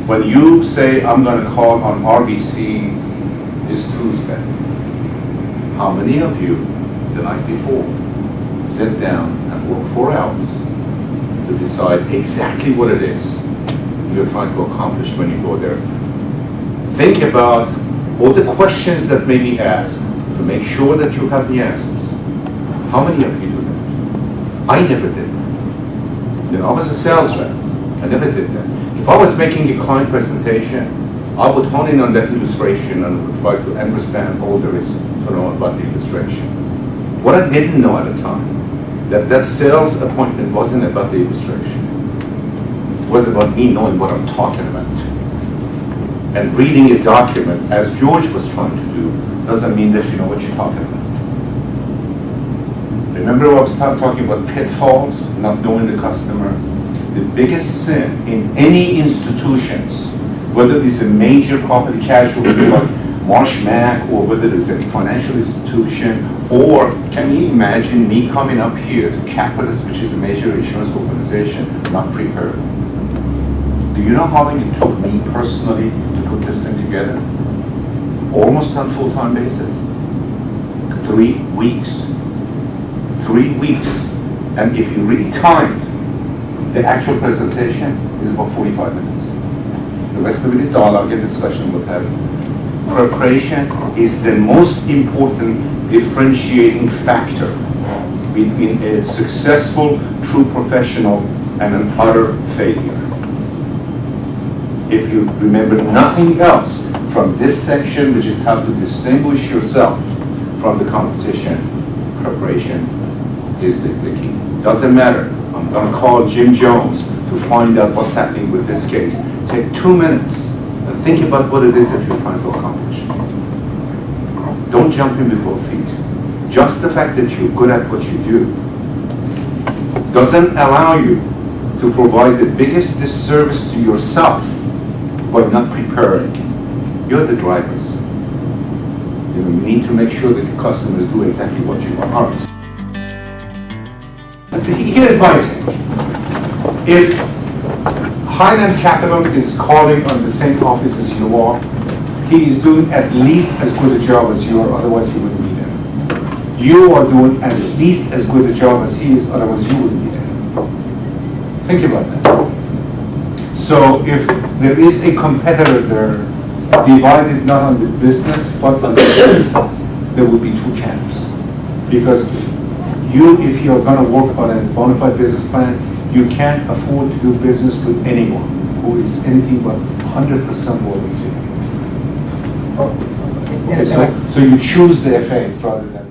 When you say, I'm going to call on RBC this Tuesday, how many of you the night before sit down and work 4 hours to decide exactly what it is you're trying to accomplish when you go there? Think about all the questions that may be asked to make sure that you have the answers. How many of you do that? I never did that. You know, I was a sales rep. I never did that. If I was making a client presentation, I would hone in on that illustration and would try to understand all there is to know about the illustration. What I didn't know at the time, that sales appointment wasn't about the illustration. It was about me knowing what I'm talking about. And reading a document, as George was trying to do, doesn't mean that you know what you're talking about. Remember I was talking about pitfalls, not knowing the customer? The biggest sin in any institutions, whether it's a major property casualty like Marsh Mac, or whether it's a financial institution, or can you imagine me coming up here to Capitas, which is a major insurance organization, not prepared? Do you know how long it took me personally to put this thing together? Almost on a full-time basis. 3 weeks. 3 weeks. And if you really timed the actual presentation, is about 45 minutes. The rest of it is dialogue and discussion with having. Preparation is the most important differentiating factor between a successful, true professional and an utter failure. If you remember nothing else from this section, which is how to distinguish yourself from the competition, preparation is the key. Doesn't matter. I'm going to call Jim Jones to find out what's happening with this case. Take 2 minutes and think about what it is that you're trying to accomplish. Don't jump in with both feet. Just the fact that you're good at what you do doesn't allow you to provide the biggest disservice to yourself by not preparing. You're the drivers. You need to make sure that your customers do exactly what you want. Here's my take. If Highland Capital is calling on the same office as you are, he is doing at least as good a job as you are, otherwise he wouldn't be there. You are doing at least as good a job as he is, otherwise you wouldn't be there. Think about that. So if there is a competitor there, divided not on the business, but on the business, there would be 2 camps. Because if you're going to work on a bona fide business plan, you can't afford to do business with anyone who is anything but 100% loyal to you. Okay, so you choose the FAs rather than